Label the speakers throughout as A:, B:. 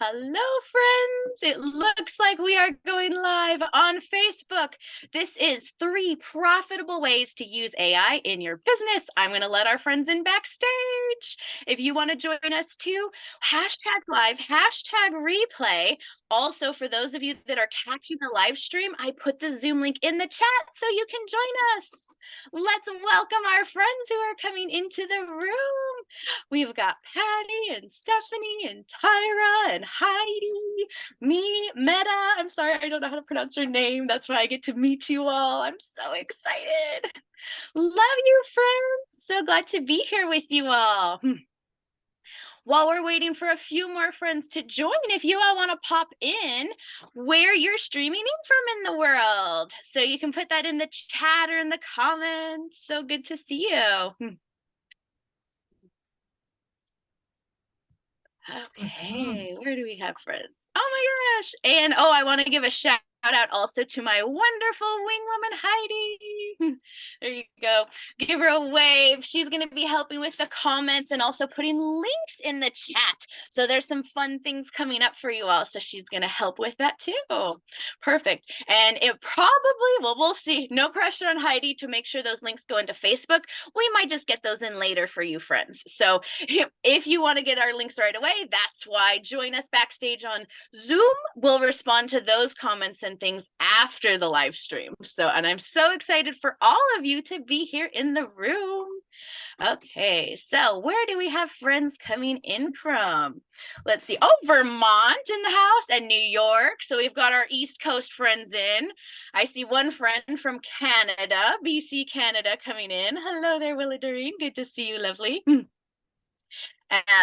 A: Hello, friends. It looks like we are going live on Facebook. This is 3 profitable ways to use AI in your business. I'm going to let our friends in backstage. If you want to join us too, hashtag live, hashtag replay. Also, for those of you that are catching the live stream, I put the Zoom link in the chat so you can join us. Let's welcome our friends who are coming into the room. We've got Patty and Stephanie and Tyra and Heidi, me, Meta. I'm sorry, I don't know how to pronounce her name. That's why I get to meet you all. I'm so excited. Love you, friends. So glad to be here with you all. While we're waiting for a few more friends to join, if you all want to pop in where you're streaming in from in the world, so you can put that in the chat or in the comments. So good to see you. Okay, where do we have friends? Oh my gosh. And I want to give a shout out also to my wonderful wing woman, Heidi. There you go. Give her a wave. She's going to be helping with the comments and also putting links in the chat. So there's some fun things coming up for you all. So she's going to help with that too. Perfect. And it probably, well, we'll see. No pressure on Heidi to make sure those links go into Facebook. We might just get those in later for you friends. So if you want to get our links right away, that's why. Join us backstage on Zoom. We'll respond to those comments and things after the live stream. And I'm so excited for all of you to be here in the room. Okay, so where do we have friends coming in from? Let's see. Oh, Vermont in the house and New York. So we've got our East Coast friends in. I see one friend from Canada, BC, Canada coming in. Hello there, Willa Doreen. Good to see you, lovely.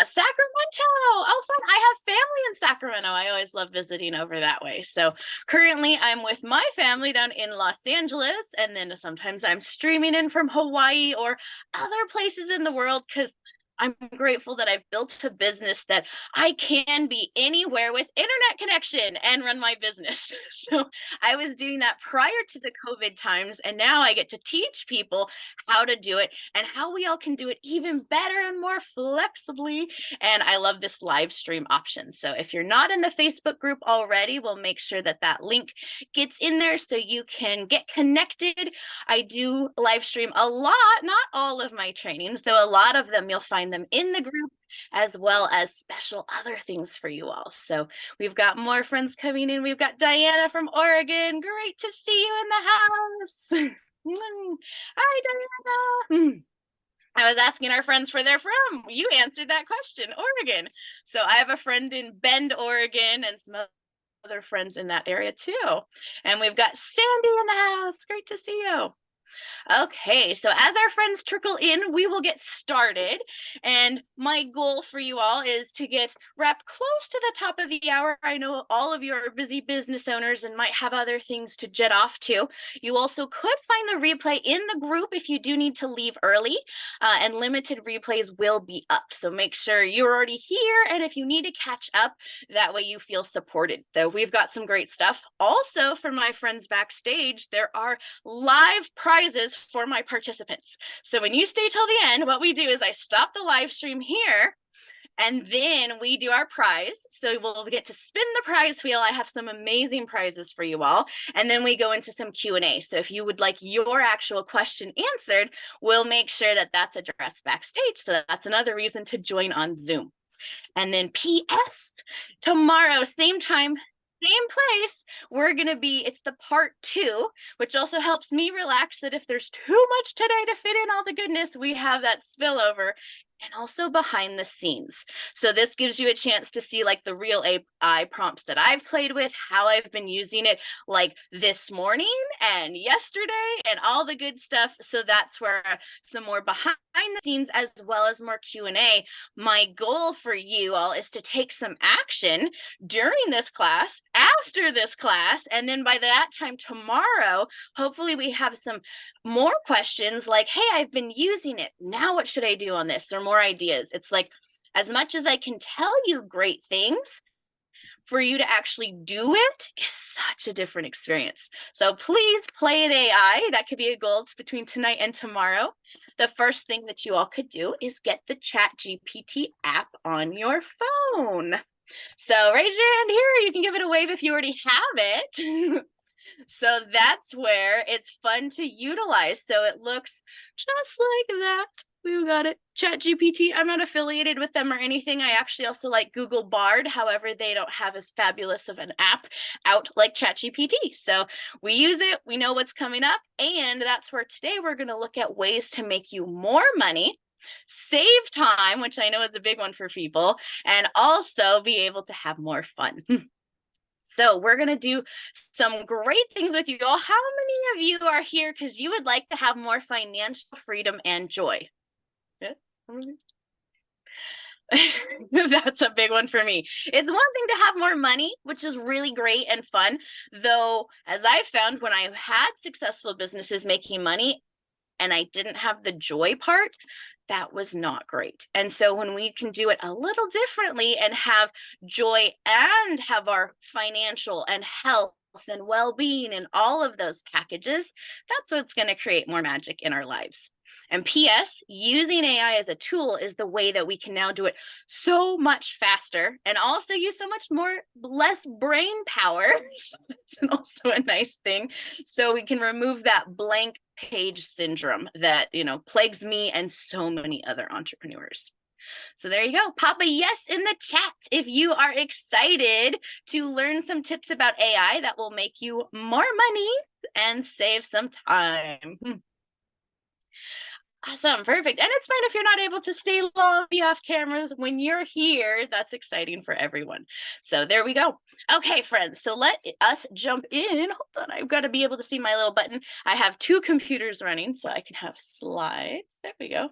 A: Sacramento. Oh, fun. I have family in Sacramento. I always love visiting over that way. So currently I'm with my family down in Los Angeles. And then sometimes I'm streaming in from Hawaii or other places in the world because I'm grateful that I've built a business that I can be anywhere with internet connection and run my business. So I was doing that prior to the COVID times, and now I get to teach people how to do it and how we all can do it even better and more flexibly. And I love this live stream option. So if you're not in the Facebook group already, we'll make sure that that link gets in there so you can get connected. I do live stream a lot, not all of my trainings, though a lot of them you'll find them in the group, as well as special other things for you all. So we've got more friends coming in. We've got Diana from Oregon. Great to see you in the house. Hi, Diana. I was asking our friends where they're from. You answered that question, Oregon. So I have a friend in Bend, Oregon, and some other friends in that area too. And we've got Sandy in the house. Great to see you. Okay, so as our friends trickle in, we will get started. And my goal for you all is to get wrapped close to the top of the hour. I know all of you are busy business owners and might have other things to jet off to. You also could find the replay in the group if you do need to leave early, and limited replays will be up. So make sure you're already here. And if you need to catch up, that way you feel supported. Though we've got some great stuff. Also, for my friends backstage, there are live prizes for my participants. So when you stay till the end, what we do is I stop the live stream here and then we do our prize. So we'll get to spin the prize wheel. I have some amazing prizes for you all. And then we go into some Q&A. So if you would like your actual question answered, we'll make sure that that's addressed backstage. So that's another reason to join on Zoom. And then PS, tomorrow, same time, same place, we're going to be, it's the part 2, which also helps me relax that if there's too much today to fit in all the goodness, we have that spillover. And also behind the scenes. So this gives you a chance to see like the real AI prompts that I've played with, how I've been using it like this morning and yesterday and all the good stuff. So that's where some more behind the scenes as well as more Q&A. My goal for you all is to take some action during this class, after this class, and then by that time tomorrow, hopefully we have some more questions like, hey, I've been using it. Now what should I do on this? Or more ideas. It's like, as much as I can tell you great things, for you to actually do it is such a different experience. So please play an AI. That could be a goal between tonight and tomorrow. The first thing that you all could do is get the ChatGPT app on your phone. So raise your hand here. You can give it a wave if you already have it. So that's where it's fun to utilize. So it looks just like that. We got it. ChatGPT. I'm not affiliated with them or anything. I actually also like Google Bard. However, they don't have as fabulous of an app out like ChatGPT. So we use it. We know what's coming up. And that's where today we're going to look at ways to make you more money, save time, which I know is a big one for people, and also be able to have more fun. So we're going to do some great things with you all. How many of you are here because you would like to have more financial freedom and joy? Yeah. That's a big one for me. It's one thing to have more money, which is really great and fun. Though, as I found when I had successful businesses making money and I didn't have the joy part, that was not great. And so when we can do it a little differently and have joy and have our financial and health and well-being and all of those packages, that's what's going to create more magic in our lives. And PS, using AI as a tool is the way that we can now do it so much faster and also use so much less brain power. So that's also a nice thing. So we can remove that blank page syndrome that, plagues me and so many other entrepreneurs. So there you go. Pop a yes in the chat if you are excited to learn some tips about AI that will make you more money and save some time. Awesome. Perfect. And it's fine if you're not able to stay long, be off cameras. When you're here, that's exciting for everyone. So there we go. Okay, friends. So let us jump in. Hold on. I've got to be able to see my little button. I have two computers running so I can have slides. There we go.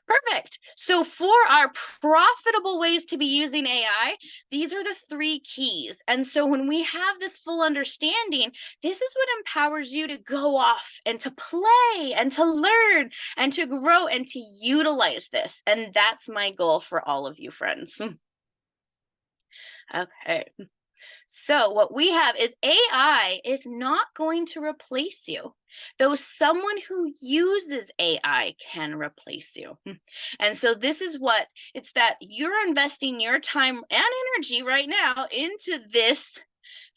A: Perfect. So for our profitable ways to be using AI, these are the 3 keys. And so when we have this full understanding, this is what empowers you to go off and to play and to learn and to grow and to utilize this. And that's my goal for all of you friends. Okay. So what we have is AI is not going to replace you, though someone who uses AI can replace you. And so this is what it's that you're investing your time and energy right now into this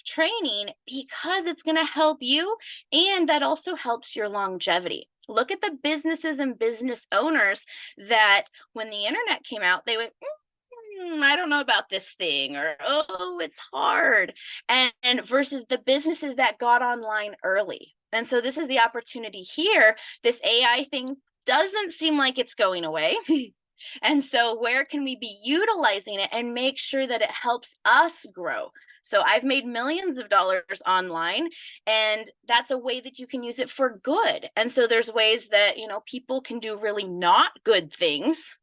A: training because it's going to help you, and that also helps your longevity. Look at the businesses and business owners that when the internet came out, they went, I don't know about this thing, or, oh, it's hard. And versus the businesses that got online early. And so this is the opportunity here. This AI thing doesn't seem like it's going away. And so where can we be utilizing it and make sure that it helps us grow? So I've made millions of dollars online, and that's a way that you can use it for good. And so there's ways that, people can do really not good things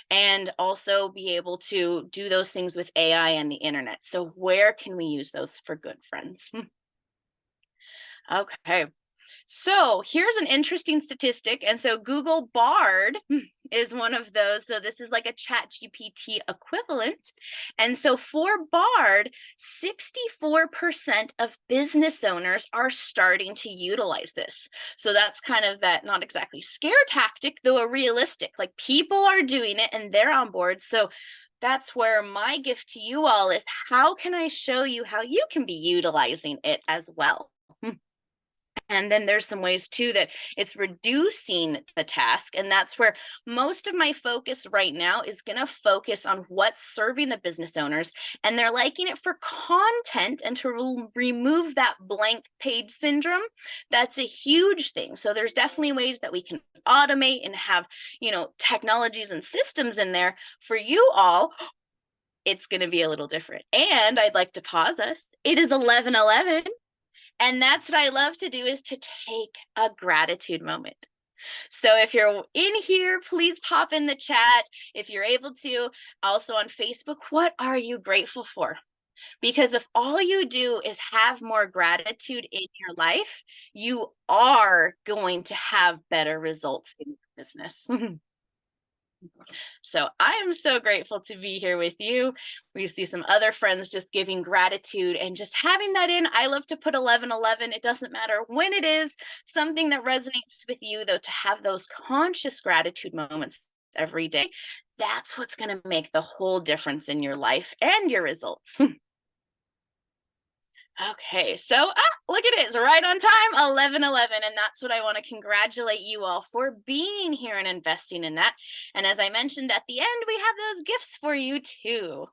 A: and also be able to do those things with AI and the internet. So where can we use those for good, friends? Okay. So here's an interesting statistic. And so Google Bard is one of those. So this is like a ChatGPT equivalent. And so for Bard, 64% of business owners are starting to utilize this. So that's kind of that not exactly scare tactic, though a realistic, like people are doing it and they're on board. So that's where my gift to you all is, how can I show you how you can be utilizing it as well? And then there's some ways too that it's reducing the task. And that's where most of my focus right now is going to focus on what's serving the business owners. And they're liking it for content and to remove that blank page syndrome. That's a huge thing. So there's definitely ways that we can automate and have, technologies and systems in there for you all. It's going to be a little different. And I'd like to pause us. It is 11:11. And that's what I love to do, is to take a gratitude moment. So if you're in here, please pop in the chat. If you're able to, also on Facebook, what are you grateful for? Because if all you do is have more gratitude in your life, you are going to have better results in your business. So I am so grateful to be here with you. We see some other friends just giving gratitude and just having that in. I love to put 11:11. It doesn't matter when it is, something that resonates with you, though, to have those conscious gratitude moments every day. That's what's going to make the whole difference in your life and your results. Okay, so look at it, it's right on time, 11:11, and that's what I want to congratulate you all for being here and investing in that. And as I mentioned at the end, we have those gifts for you too.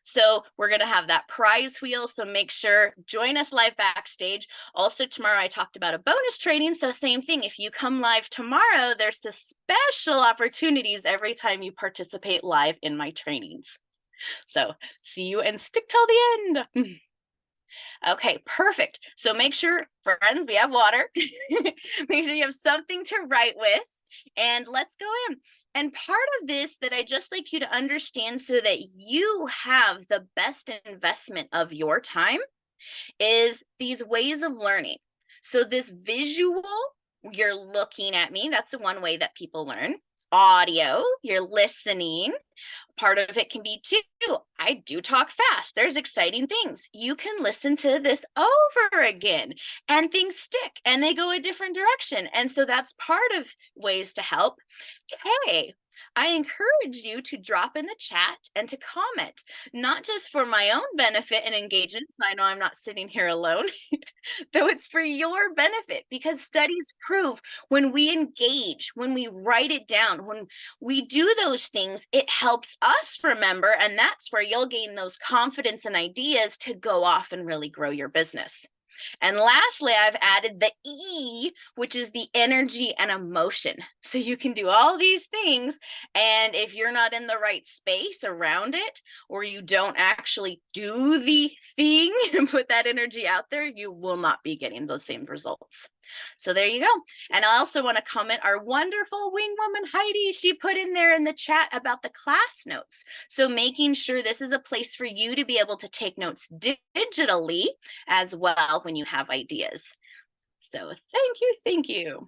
A: So we're going to have that prize wheel. So make sure, join us live backstage. Also tomorrow, I talked about a bonus training. So same thing, if you come live tomorrow, there's the special opportunities every time you participate live in my trainings. So see you and stick till the end. Okay, perfect. So make sure, friends, we have water. Make sure you have something to write with. And let's go in. And part of this that I just like you to understand so that you have the best investment of your time is these ways of learning. So this visual, you're looking at me. That's the one way that people learn. Audio, you're listening. Part of it can be too, I do talk fast. There's exciting things. You can listen to this over again and things stick and they go a different direction. And so that's part of ways to help. Okay. I encourage you to drop in the chat and to comment, not just for my own benefit and engagement. So I know I'm not sitting here alone, though it's for your benefit because studies prove when we engage, when we write it down, when we do those things, it helps us remember. And that's where you'll gain those confidence and ideas to go off and really grow your business. And lastly, I've added the E, which is the energy and emotion. So you can do all these things. And if you're not in the right space around it, or you don't actually do the thing and put that energy out there, you will not be getting those same results. So there you go. And I also want to comment our wonderful wing woman, Heidi. She put in there in the chat about the class notes. So making sure this is a place for you to be able to take notes digitally as well when you have ideas. So thank you. Thank you.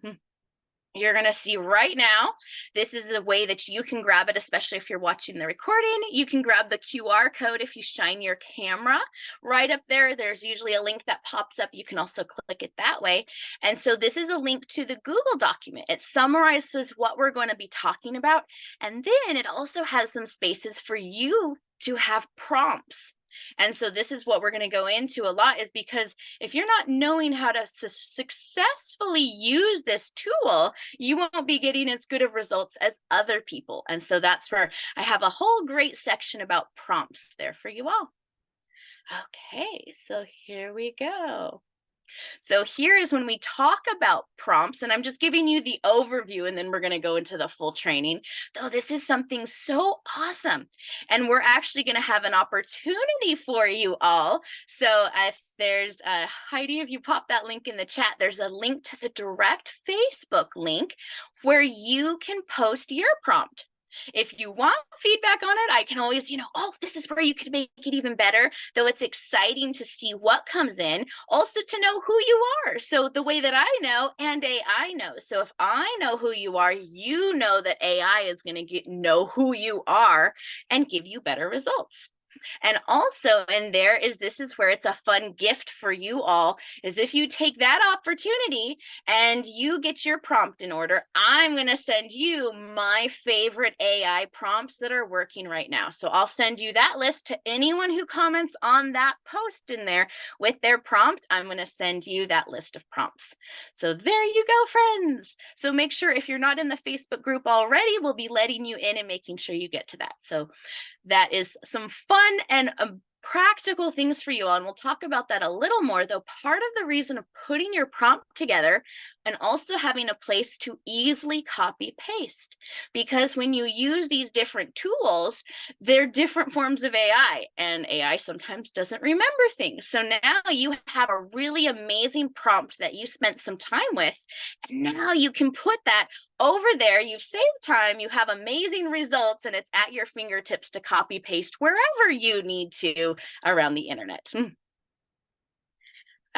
A: You're going to see right now, this is a way that you can grab it, especially if you're watching the recording. You can grab the QR code if you shine your camera right up there. There's usually a link that pops up. You can also click it that way. And so this is a link to the Google document. It summarizes what we're going to be talking about. And then it also has some spaces for you to have prompts. And so this is what we're going to go into a lot is because if you're not knowing how to successfully use this tool, you won't be getting as good of results as other people. And so that's where I have a whole great section about prompts there for you all. Okay, so here we go. So here is when we talk about prompts, and I'm just giving you the overview, and then we're going to go into the full training. Though this is something so awesome, and we're actually going to have an opportunity for you all. So if there's Heidi, if you pop that link in the chat, there's a link to the direct Facebook link where you can post your prompt. If you want feedback on it, I can always, oh, this is where you could make it even better, though it's exciting to see what comes in, also to know who you are. So the way that I know and AI knows. So if I know who you are, you know that AI is going to know who you are and give you better results. And also in there this is where it's a fun gift for you all, is if you take that opportunity and you get your prompt in order, I'm going to send you my favorite AI prompts that are working right now. So I'll send you that list to anyone who comments on that post in there with their prompt. I'm going to send you that list of prompts. So there you go, friends. So make sure if you're not in the Facebook group already, we'll be letting you in and making sure you get to that. So that is some fun and practical things for you all. And we'll talk about that a little more, though part of the reason of putting your prompt together and also having a place to easily copy paste, because when you use these different tools, they're different forms of AI, and AI sometimes doesn't remember things. So now you have a really amazing prompt that you spent some time with, and now you can put that over there. You've saved time, you have amazing results, and it's at your fingertips to copy paste wherever you need to around the internet.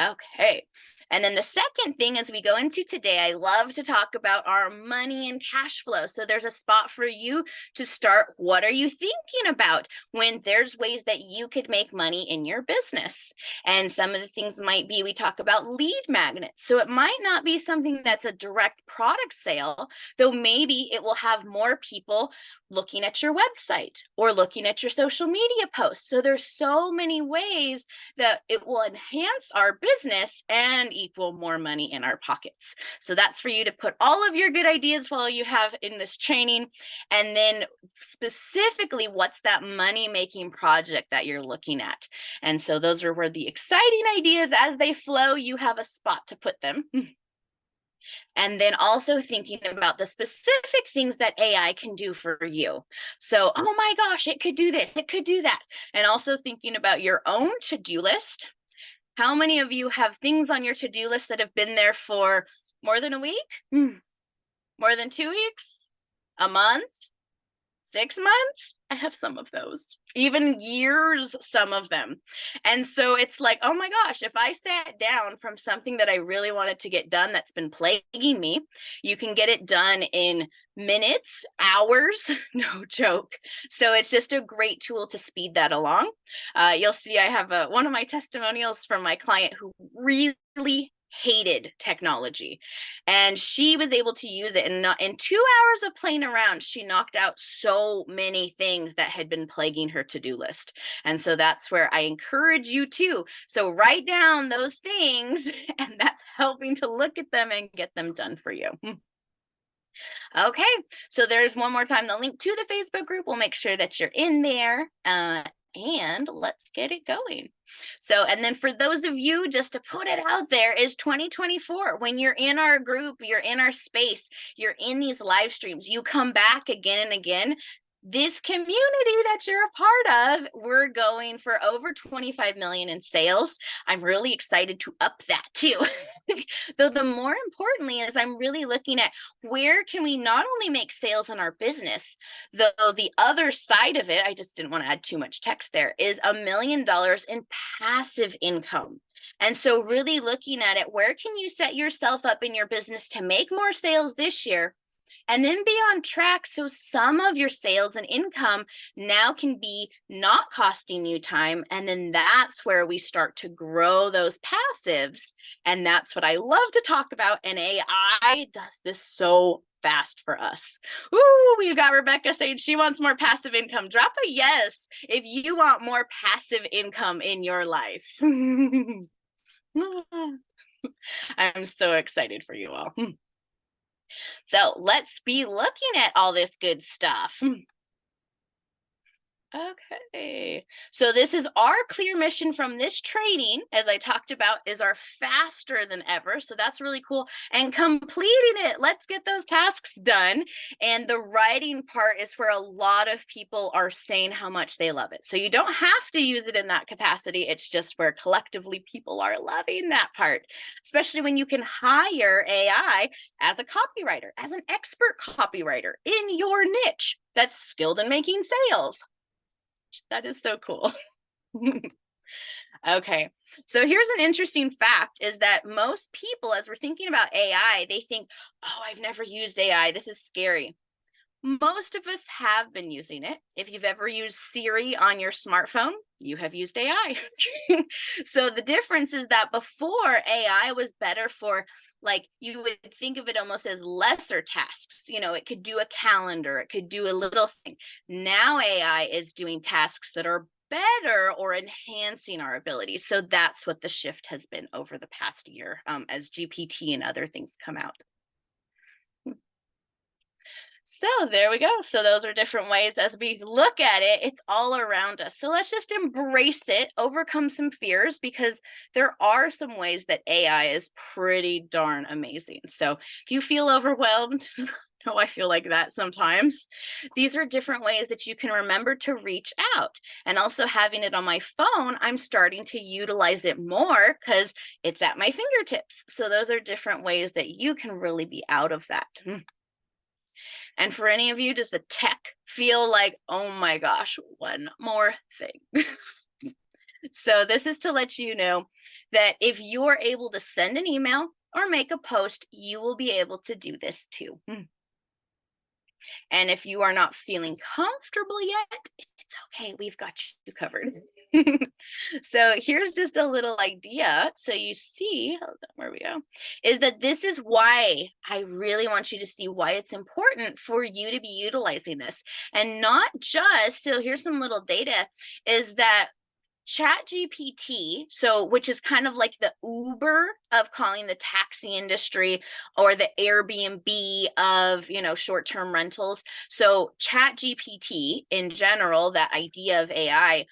A: Okay. And then the second thing as we go into today, I love to talk about our money and cash flow. So there's a spot for you to start. What are you thinking about when there's ways that you could make money in your business? And some of the things might be, we talk about lead magnets. So it might not be something that's a direct product sale, though maybe it will have more people looking at your website or looking at your social media posts. So there's so many ways that it will enhance our business and equal more money in our pockets. So that's for you to put all of your good ideas while you have in this training. And then specifically, what's that money making project that you're looking at? And so those are where the exciting ideas, as they flow, you have a spot to put them. And then also thinking about the specific things that AI can do for you. So, oh my gosh, it could do this, it could do that. And also thinking about your own to-do list. How many of you have things on your to-do list that have been there for more than a week? More than 2 weeks? A month? 6 months? I have some of those, even years, some of them. And so it's like, oh my gosh, if I sat down from something that I really wanted to get done that's been plaguing me, you can get it done in minutes, hours, no joke. So it's just a great tool to speed that along. You'll see I have one of my testimonials from my client who really hated technology, and she was able to use it, and not in 2 hours of playing around, she knocked out so many things that had been plaguing her to-do list. And so that's where I encourage you to. So write down those things, and that's helping to look at them and get them done for you. Okay, so there's one more time the link to the Facebook group. We'll make sure that you're in there. And let's get it going. So, and then for those of you, just to put it out there, is 2024. When you're in our group, you're in our space, you're in these live streams, you come back again and again. This community that you're a part of, we're going for over 25 million in sales. I'm really excited to up that too. Though the more importantly is I'm really looking at where can we not only make sales in our business, though the other side of it, I just didn't want to add too much text there, is $1 million in passive income. And so really looking at it, where can you set yourself up in your business to make more sales this year? And then be on track so some of your sales and income now can be not costing you time. And then that's where we start to grow those passives. And that's what I love to talk about. And AI does this so fast for us. Ooh, we've got Rebecca saying she wants more passive income. Drop a yes if you want more passive income in your life. I'm so excited for you all. So let's be looking at all this good stuff. Okay, so this is our clear mission from this training, as I talked about, is our faster than ever. So that's really cool. And completing it, let's get those tasks done. And the writing part is where a lot of people are saying how much they love it. So you don't have to use it in that capacity. It's just where collectively people are loving that part, especially when you can hire AI as a copywriter, as an expert copywriter in your niche that's skilled in making sales. That is so cool. Okay, so here's an interesting fact is that most people, as we're thinking about AI, they think, oh, I've never used AI. This is scary. Most of us have been using it. If you've ever used Siri on your smartphone, you have used AI. So the difference is that before, AI was better for, like, you would think of it almost as lesser tasks. You know, it could do a calendar, it could do a little thing. Now AI is doing tasks that are better or enhancing our abilities. So that's what the shift has been over the past year, as GPT and other things come out. So there we go. So those are different ways as we look at it, it's all around us. So let's just embrace it, overcome some fears, because there are some ways that AI is pretty darn amazing. So if you feel overwhelmed, oh, I feel like that sometimes. These are different ways that you can remember to reach out. And also having it on my phone, I'm starting to utilize it more because it's at my fingertips. So those are different ways that you can really be out of that. And for any of you, does the tech feel like, oh my gosh, one more thing? So this is to let you know that if you're able to send an email or make a post, you will be able to do this too. And if you are not feeling comfortable yet, it's okay. We've got you covered. So here's just a little idea. So you see, hold on, where we go, is that this is why I really want you to see why it's important for you to be utilizing this. And not just, so here's some little data, is that Chat GPT, so which is kind of like the Uber of calling the taxi industry or the Airbnb of, short-term rentals. So Chat GPT in general, that idea of AI,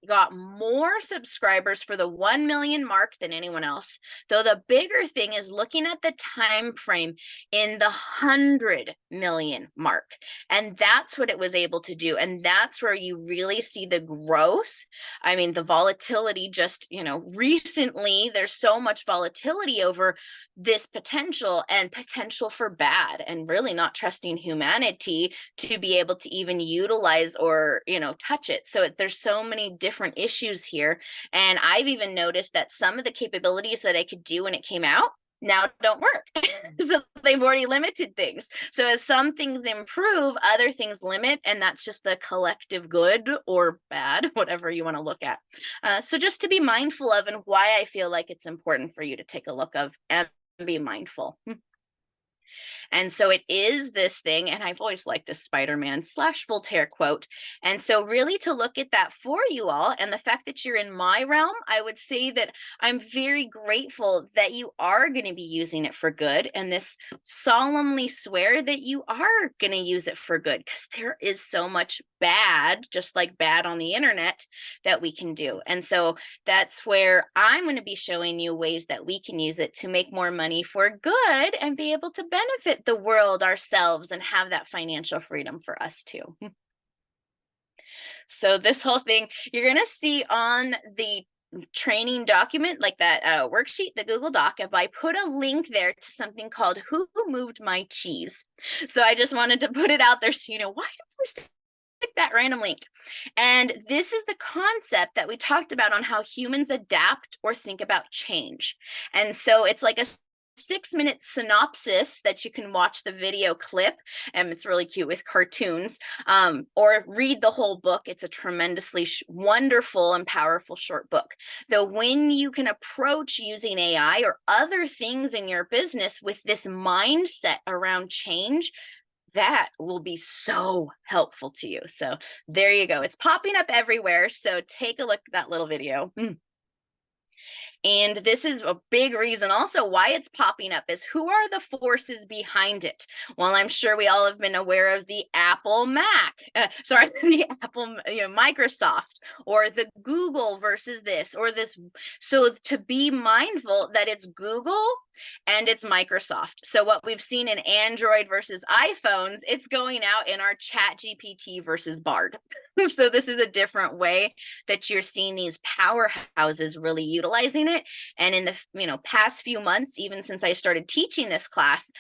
A: got more subscribers for the 1 million mark than anyone else. Though the bigger thing is looking at the time frame in the 100 million mark. And that's what it was able to do. And that's where you really see the growth. I mean, the volatility just, recently there's so much volatility over this potential and potential for bad, and really not trusting humanity to be able to even utilize or touch it. So there's so many different issues here, and I've even noticed that some of the capabilities that I could do when it came out now don't work. So they've already limited things. So as some things improve, other things limit, and that's just the collective good or bad, whatever you want to look at. So just to be mindful of, and why I feel like it's important for you to take a look of and be mindful. And so it is this thing, and I've always liked this Spider-Man / Voltaire quote. And so really to look at that for you all, and the fact that you're in my realm, I would say that I'm very grateful that you are going to be using it for good. And this solemnly swear that you are going to use it for good, because there is so much bad, just like bad on the internet, that we can do. And so that's where I'm going to be showing you ways that we can use it to make more money for good and be able to benefit the world, ourselves, and have that financial freedom for us too. So this whole thing, you're going to see on the training document, like that worksheet, the Google Doc, if I put a link there to something called Who Moved My Cheese. So I just wanted to put it out there so why do we stick that random link? And this is the concept that we talked about on how humans adapt or think about change. And so it's like a 6-minute synopsis that you can watch the video clip, and it's really cute with cartoons, or read the whole book. It's a tremendously wonderful and powerful short book. Though when you can approach using AI or other things in your business with this mindset around change, that will be so helpful to you. So there you go. It's popping up everywhere. So take a look at that little video. And this is a big reason also why it's popping up, is who are the forces behind it? Well, I'm sure we all have been aware of the Apple the Apple, Microsoft, or the Google versus this or this. So to be mindful that it's Google and it's Microsoft. So what we've seen in Android versus iPhones, it's going out in our Chat GPT versus Bard. So this is a different way that you're seeing these powerhouses really utilizing it. And in the past few months, even since I started teaching this class,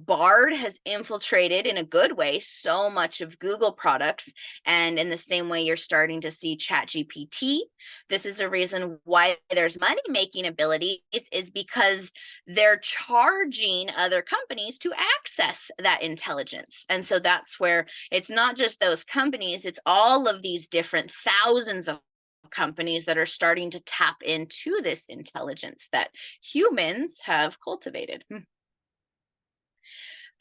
A: Bard has infiltrated in a good way so much of Google products. And in the same way, you're starting to see ChatGPT. This is a reason why there's money making abilities, is because they're charging other companies to access that intelligence. And so that's where it's not just those companies, it's all of these different thousands of companies that are starting to tap into this intelligence that humans have cultivated.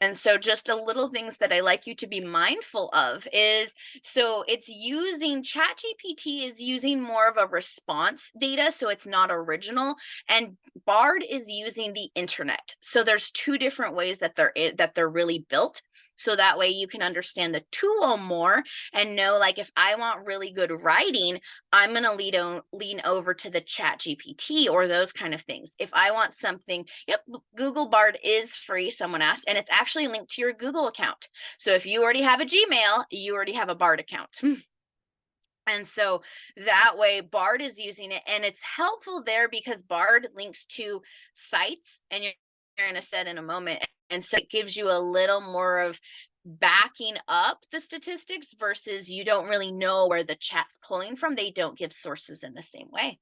A: And so just a little things that I like you to be mindful of is, so it's using ChatGPT is using more of a response data, so it's not original, and Bard is using the internet. So there's two different ways that they're really built. So that way you can understand the tool more and know, like, if I want really good writing, I'm going to lean over to the ChatGPT or those kind of things. If I want something, Google Bard is free, someone asked, and it's actually linked to your Google account. So if you already have a Gmail, you already have a Bard account. And so that way Bard is using it, and it's helpful there because Bard links to sites, and you're going to set in a moment. And so it gives you a little more of backing up the statistics versus you don't really know where the chat's pulling from. They don't give sources in the same way.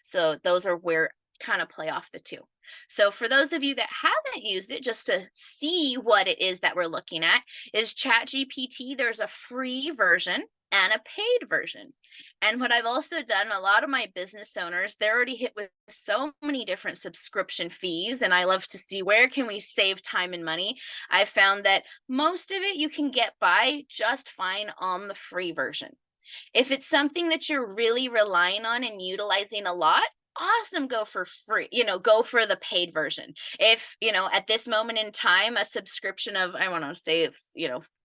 A: So those are where kind of play off the two. So for those of you that haven't used it, just to see what it is that we're looking at, is ChatGPT. There's a free version and a paid version. And what I've also done, a lot of my business owners, they're already hit with so many different subscription fees, and I love to see where can we save time and money. I found that most of it you can get by just fine on the free version. If it's something that you're really relying on and utilizing a lot, awesome, go for free, go for the paid version. If, at this moment in time, a subscription of, I want to say,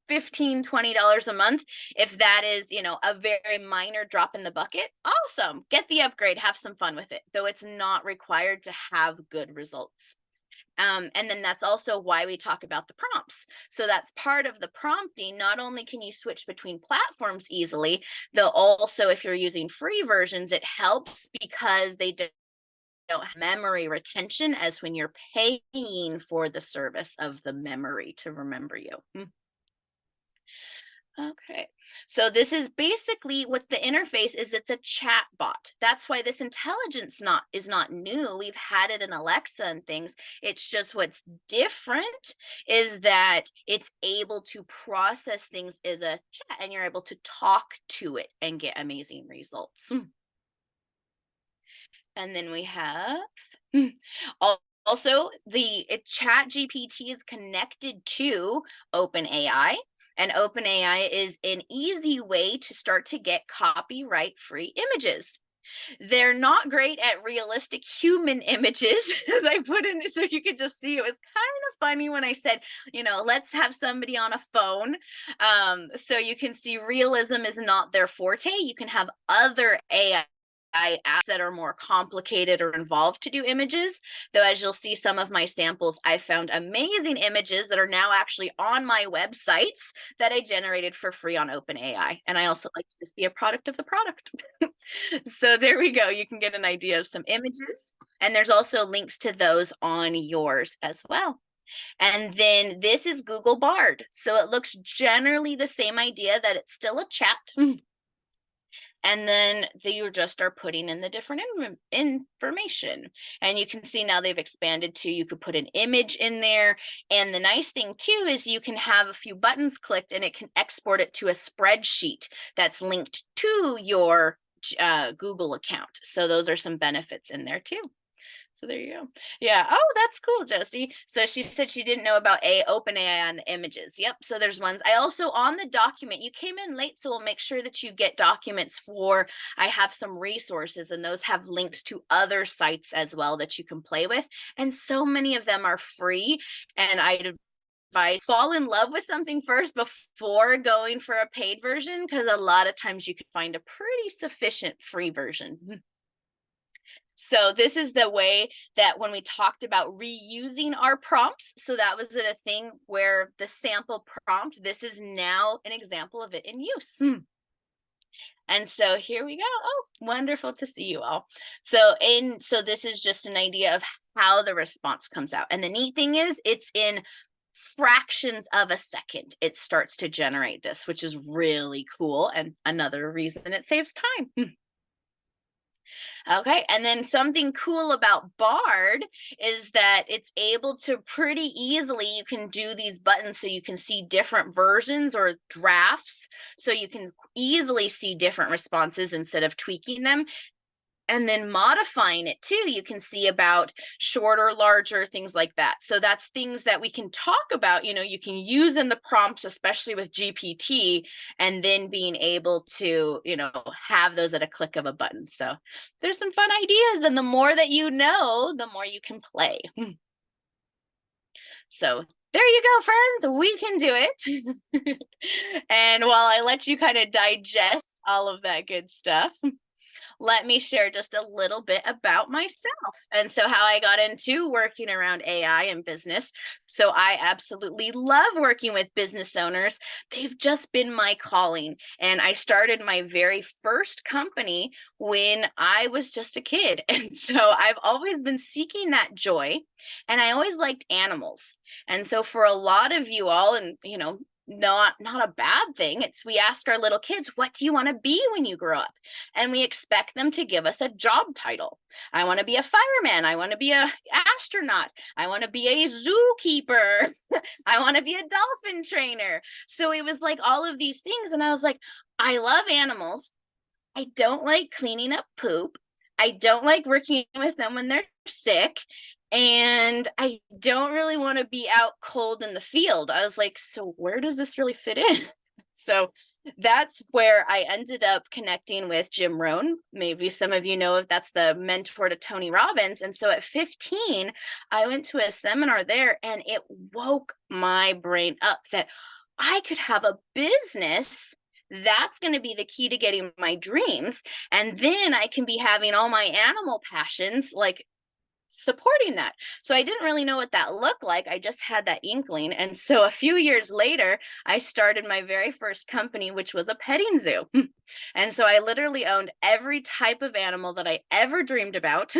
A: $15-$20 a month, if that is, a very minor drop in the bucket, awesome, get the upgrade, have some fun with it, though it's not required to have good results. And then that's also why we talk about the prompts. So that's part of the prompting. Not only can you switch between platforms easily, though also if you're using free versions, it helps because they don't have memory retention as when you're paying for the service of the memory to remember you. Okay, so this is basically what the interface is. It's a chat bot. That's why this intelligence is not new. We've had it in Alexa and things. It's just what's different is that it's able to process things as a chat, and you're able to talk to it and get amazing results. And then we have also the chat GPT is connected to OpenAI. And OpenAI is an easy way to start to get copyright-free images. They're not great at realistic human images, as I put in, so you could just see it was kind of funny when I said, let's have somebody on a phone. So you can see realism is not their forte. You can have other AI apps that are more complicated or involved to do images, though as you'll see some of my samples, I found amazing images that are now actually on my websites that I generated for free on OpenAI. And I also like to just be a product of the product. So there we go. You can get an idea of some images, and there's also links to those on yours as well. And then this is Google Bard. So it looks generally the same idea, that it's still a chat. And then you just are putting in the different information. And you can see now they've expanded to, you could put an image in there. And the nice thing too is you can have a few buttons clicked and it can export it to a spreadsheet that's linked to your Google account. So those are some benefits in there too. So there you go. Yeah. Oh, that's cool, Josie. So she said she didn't know about OpenAI on the images. Yep. So there's ones. I also, on the document, you came in late, so we'll make sure that you get documents I have some resources, and those have links to other sites as well that you can play with. And so many of them are free. And I'd advise fall in love with something first before going for a paid version, because a lot of times you can find a pretty sufficient free version. So this is the way that when we talked about reusing our prompts, so that was a thing where the sample prompt, this is now an example of it in use. And so here we go. Oh, wonderful to see you all. So this is just an idea of how the response comes out. And the neat thing is it's in fractions of a second. It starts to generate this, which is really cool. And another reason it saves time. Okay, and then something cool about Bard is that it's able to pretty easily, you can do these buttons so you can see different versions or drafts, so you can easily see different responses instead of tweaking them. And then modifying it too, you can see about shorter, larger, things like that. So that's things that we can talk about, you can use in the prompts, especially with GPT, and then being able to, have those at a click of a button. So there's some fun ideas, and the more that you know, the more you can play. So there you go, friends, we can do it. And while I let you kind of digest all of that good stuff, let me share just a little bit about myself and so how I got into working around AI and business. So I absolutely love working with business owners. They've just been my calling. And I started my very first company when I was just a kid. And so I've always been seeking that joy. And I always liked animals. And so for a lot of you all, and not a bad thing. It's we ask our little kids, what do you want to be when you grow up? And we expect them to give us a job title. I want to be a fireman. I want to be a astronaut. I want to be a zookeeper. I want to be a dolphin trainer. So it was like all of these things. And I was like, I love animals. I don't like cleaning up poop. I don't like working with them when they're sick. And I don't really want to be out cold in the field. I was like, so where does this really fit in? So that's where I ended up connecting with Jim Rohn. Maybe some of you know if that's the mentor to Tony Robbins. And so at 15, I went to a seminar there and it woke my brain up that I could have a business. That's going to be the key to getting my dreams. And then I can be having all my animal passions, like supporting that. So I didn't really know what that looked like. I just had that inkling. And so a few years later, I started my very first company, which was a petting zoo. And so I literally owned every type of animal that I ever dreamed about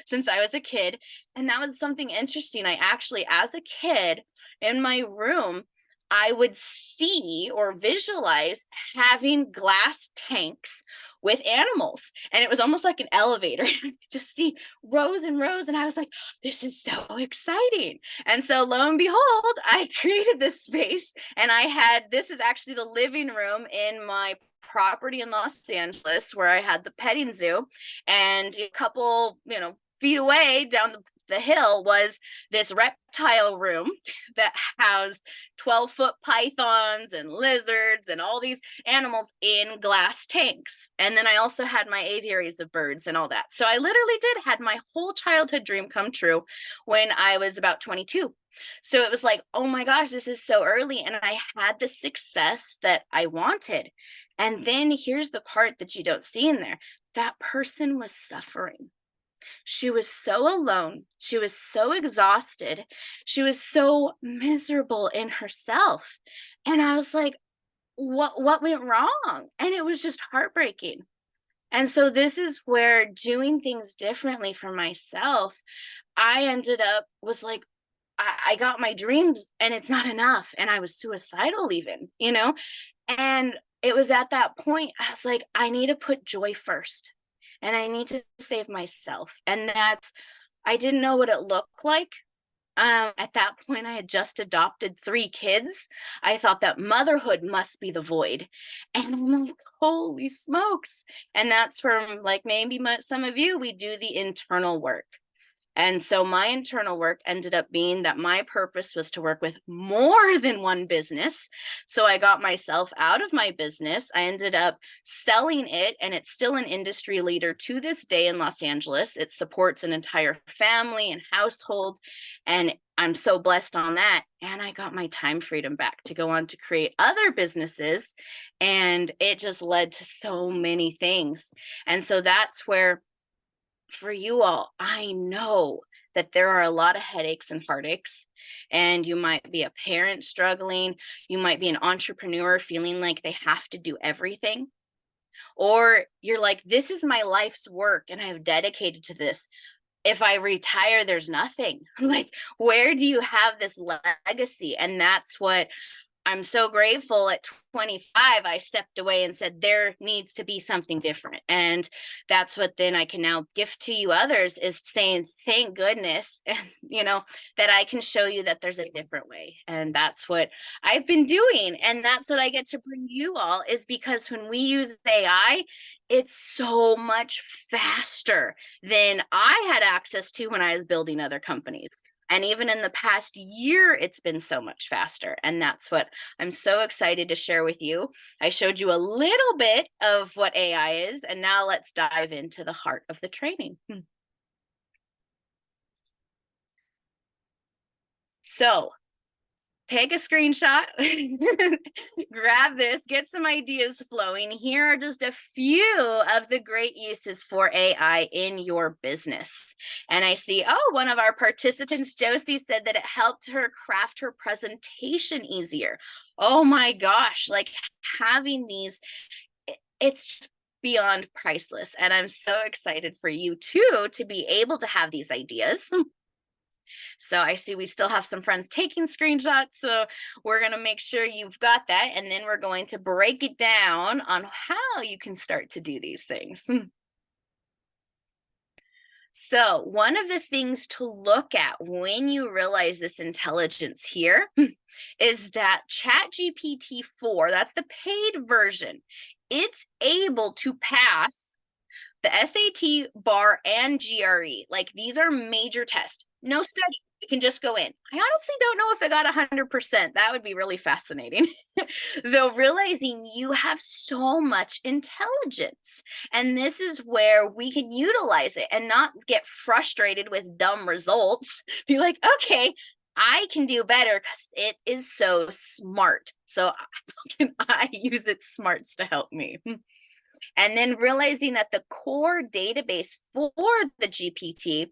A: since I was a kid. And that was something interesting. I actually, as a kid in my room, I would see or visualize having glass tanks with animals. And it was almost like an elevator. Just see rows and rows. And I was like, this is so exciting. And so lo and behold, I created this space. And this is actually the living room in my property in Los Angeles where I had the petting zoo. And a couple, feet away down the hill was this reptile room that housed 12-foot pythons and lizards and all these animals in glass tanks. And then I also had my aviaries of birds and all that. So I literally did had my whole childhood dream come true when I was about 22. So it was like, oh my gosh, this is so early. And I had the success that I wanted. And then here's the part that you don't see in there. That person was suffering. She was so alone. She was so exhausted. She was so miserable in herself. And I was like, what went wrong? And it was just heartbreaking. And so this is where doing things differently for myself, I ended up was like, I got my dreams and it's not enough. And I was suicidal even, and it was at that point, I was like, I need to put joy first. And I need to save myself. And I didn't know what it looked like. At that point, I had just adopted 3 kids. I thought that motherhood must be the void. And I'm like, holy smokes. And that's from like maybe some of you, we do the internal work. And so my internal work ended up being that my purpose was to work with more than one business. So I got myself out of my business. I ended up selling it, and it's still an industry leader to this day in Los Angeles. It supports an entire family and household. And I'm so blessed on that. And I got my time freedom back to go on to create other businesses. And it just led to so many things. And so that's where, for you all, I know that there are a lot of headaches and heartaches, and you might be a parent struggling. You might be an entrepreneur feeling like they have to do everything. Or you're like, this is my life's work and I have dedicated to this. If I retire, there's nothing. Like, where do you have this legacy? And that's what I'm so grateful. At 25, I stepped away and said, there needs to be something different. And that's what then I can now gift to you others, is saying, thank goodness, that I can show you that there's a different way. And that's what I've been doing. And that's what I get to bring you all, is because when we use AI, it's so much faster than I had access to when I was building other companies. And even in the past year, it's been so much faster. And that's what I'm so excited to share with you. I showed you a little bit of what AI is, and now let's dive into the heart of the training. So take a screenshot, grab this, get some ideas flowing. Here are just a few of the great uses for AI in your business. And I see, one of our participants, Josie, said that it helped her craft her presentation easier. Oh my gosh, like having these, it's beyond priceless. And I'm so excited for you too, to be able to have these ideas. So I see we still have some friends taking screenshots. So we're going to make sure you've got that. And then we're going to break it down on how you can start to do these things. So one of the things to look at when you realize this intelligence here is that ChatGPT 4, that's the paid version, it's able to pass the SAT, bar, and GRE. Like, these are major tests. No study. You can just go in. I honestly don't know if it got 100%. That would be really fascinating. Though, realizing you have so much intelligence. And this is where we can utilize it and not get frustrated with dumb results. Be like, okay, I can do better because it is so smart. So how can I use its smarts to help me? And then realizing that the core database for the GPT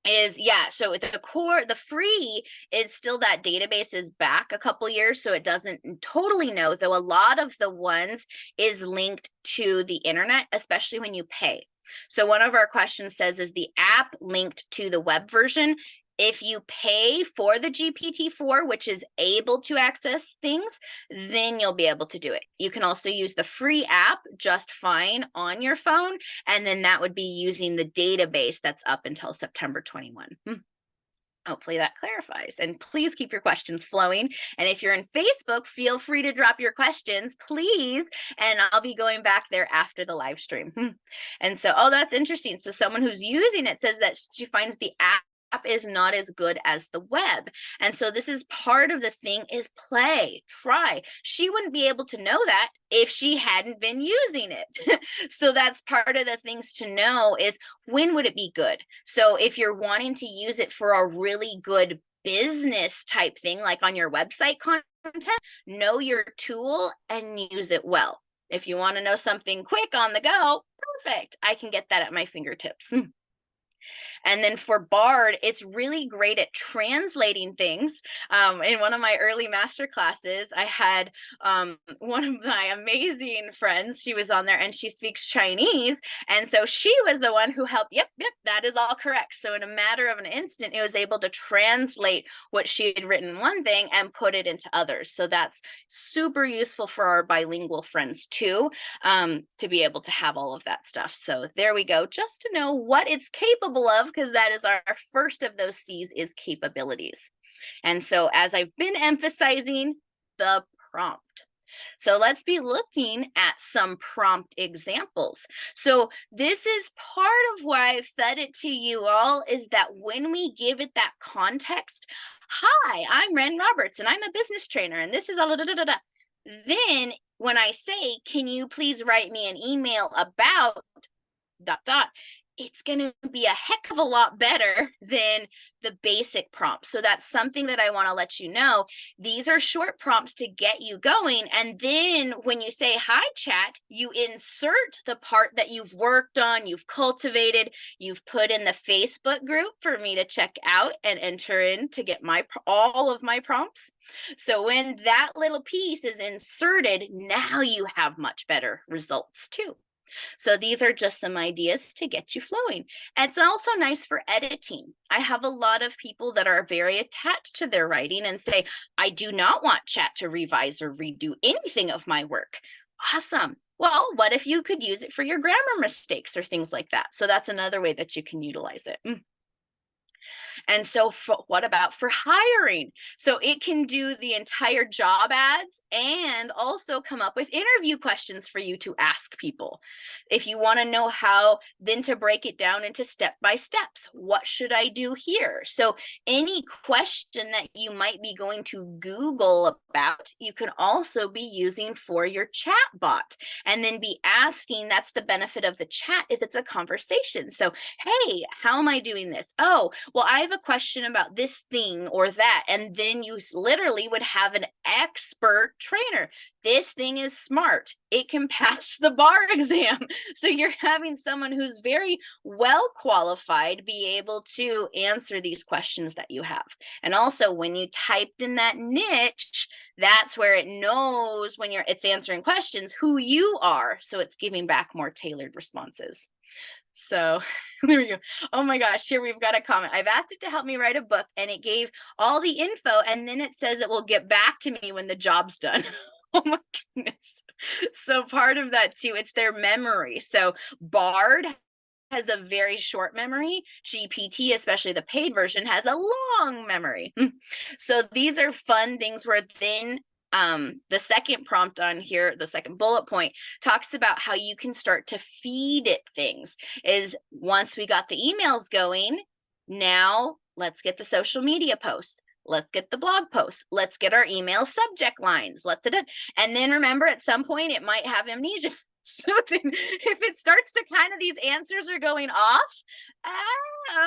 A: is, so the free is still, that database is back a couple years, so it doesn't totally know, though a lot of the ones is linked to the internet, especially when you pay. So one of our questions says, is the app linked to the web version? If you pay for the GPT-4, which is able to access things, then you'll be able to do it. You can also use the free app just fine on your phone, and then that would be using the database that's up until September 21. Hopefully that clarifies. And please keep your questions flowing. And if you're in Facebook, feel free to drop your questions, please. And I'll be going back there after the live stream. And so, that's interesting. So someone who's using it says that she finds the app is not as good as the web. And so this is part of the thing, is play, try. She wouldn't be able to know that if she hadn't been using it. So that's part of the things to know, is when would it be good? So if you're wanting to use it for a really good business type thing, like on your website content, know your tool and use it well. If you want to know something quick on the go, perfect. I can get that at my fingertips. And then for Bard, it's really great at translating things. In one of my early master classes, I had one of my amazing friends. She was on there and she speaks Chinese. And so she was the one who helped. Yep, that is all correct. So in a matter of an instant, it was able to translate what she had written one thing and put it into others. So that's super useful for our bilingual friends too, to be able to have all of that stuff. So there we go, just to know what it's capable of, because that is our first of those C's, is capabilities. And so, as I've been emphasizing, the prompt. So let's be looking at some prompt examples. So this is part of why I fed it to you all, is that when we give it that context, hi, I'm Ren Roberts and I'm a business trainer and this is all Then when I say, can you please write me an email about ... it's going to be a heck of a lot better than the basic prompt. So that's something that I want to let you know. These are short prompts to get you going. And then when you say, hi, chat, you insert the part that you've worked on, you've cultivated, you've put in the Facebook group for me to check out and enter in to get all of my prompts. So when that little piece is inserted, now you have much better results too. So these are just some ideas to get you flowing. It's also nice for editing. I have a lot of people that are very attached to their writing and say, I do not want chat to revise or redo anything of my work. Awesome. Well, what if you could use it for your grammar mistakes or things like that? So that's another way that you can utilize it. And so what about for hiring? So it can do the entire job ads and also come up with interview questions for you to ask people. If you want to know how then to break it down into step-by-steps, what should I do here? So any question that you might be going to Google about, you can also be using for your chat bot and then be asking. That's the benefit of the chat, is it's a conversation. So, hey, how am I doing this? Oh, well, I have a question about this thing or that. And then you literally would have an expert trainer. this thing is smart. It can pass the bar exam. So you're having someone who's very well qualified be able to answer these questions that you have. And also when you typed in that niche, that's where it knows when it's answering questions who you are. So it's giving back more tailored responses. So there we go. Oh my gosh, here we've got a comment. I've asked it to help me write a book and it gave all the info and then it says it will get back to me when the job's done. Oh my goodness. So part of that too, it's their memory. So Bard has a very short memory. GPT, especially the paid version, has a long memory. So these are fun things where then the second prompt on here, the second bullet point, talks about how you can start to feed it things. Is once we got the emails going, now let's get the social media posts. Let's get the blog posts. Let's get our email subject lines. And then remember, at some point, it might have amnesia. So then if it starts to kind of, these answers are going off,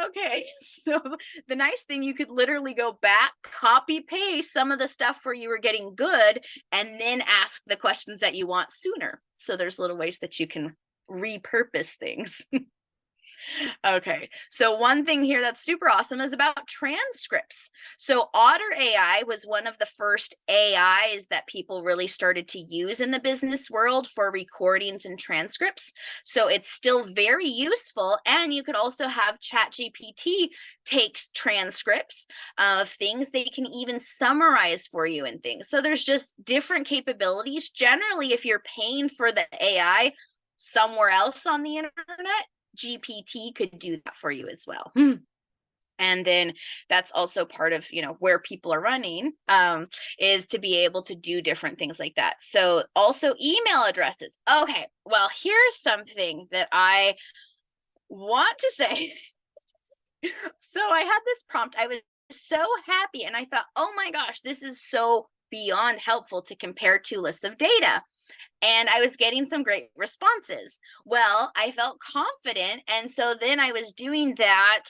A: okay. So the nice thing, you could literally go back, copy paste some of the stuff where you were getting good, and then ask the questions that you want sooner. So there's little ways that you can repurpose things. Okay, so one thing here that's super awesome is about transcripts. So Otter AI was one of the first AIs that people really started to use in the business world for recordings and transcripts. So it's still very useful. And you could also have ChatGPT takes transcripts of things. They can even summarize for you and things. So there's just different capabilities. Generally, if you're paying for the AI somewhere else on the internet, GPT could do that for you as well. And then that's also part of, where people are running, is to be able to do different things like that. So also email addresses. Okay, well, here's something that I want to say. So I had this prompt. I was so happy and I thought, oh my gosh, this is so beyond helpful to compare two lists of data. And I was getting some great responses. Well, I felt confident. And so then I was doing that,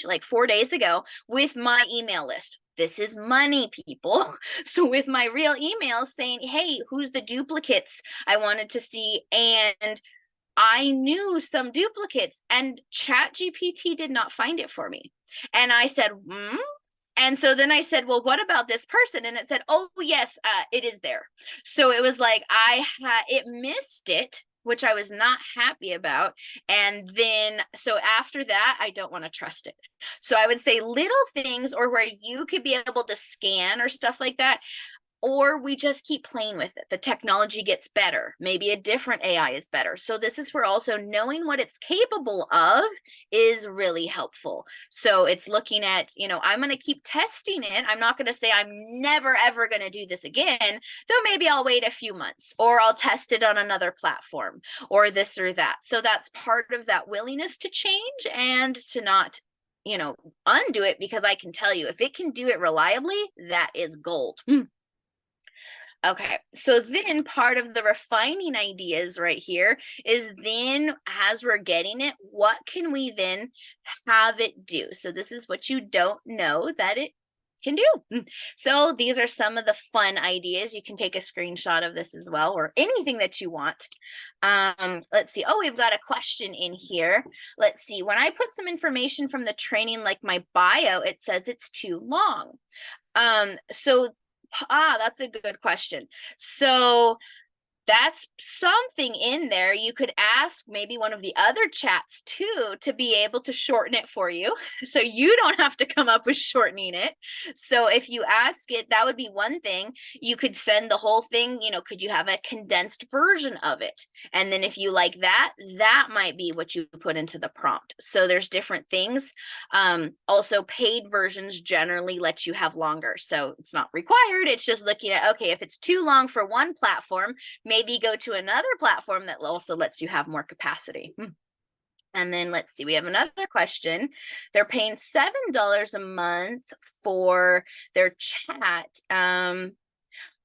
A: like 4 days ago with my email list. This is money, people. So with my real emails saying, hey, who's the duplicates I wanted to see? And I knew some duplicates and ChatGPT did not find it for me. And I said, And so then I said, well, what about this person? And it said, oh, yes, it is there. So it was like it missed it, which I was not happy about. And then, so after that, I don't want to trust it. So I would say little things, or where you could be able to scan or stuff like that. Or we just keep playing with it. The technology gets better. Maybe a different AI is better. So this is where also knowing what it's capable of is really helpful. So it's looking at, I'm going to keep testing it. I'm not going to say I'm never, ever going to do this again, though maybe I'll wait a few months, or I'll test it on another platform, or this or that. So that's part of that willingness to change and to not undo it, because I can tell you, if it can do it reliably, that is gold. Okay, so then part of the refining ideas right here is then, as we're getting it, what can we then have it do? So this is what you don't know that it can do. So these are some of the fun ideas. You can take a screenshot of this as well, or anything that you want. Let's see. Oh, we've got a question in here. Let's see. When I put some information from the training, like my bio, it says it's too long. That's a good question. So that's something in there. You could ask maybe one of the other chats too, to be able to shorten it for you. So you don't have to come up with shortening it. So if you ask it, that would be one thing. You could send the whole thing, could you have a condensed version of it? And then if you like that, that might be what you put into the prompt. So there's different things. Also paid versions generally let you have longer. So it's not required. It's just looking at, okay, if it's too long for one platform, maybe go to another platform that also lets you have more capacity. And then let's see, we have another question. They're paying $7 a month for their chat.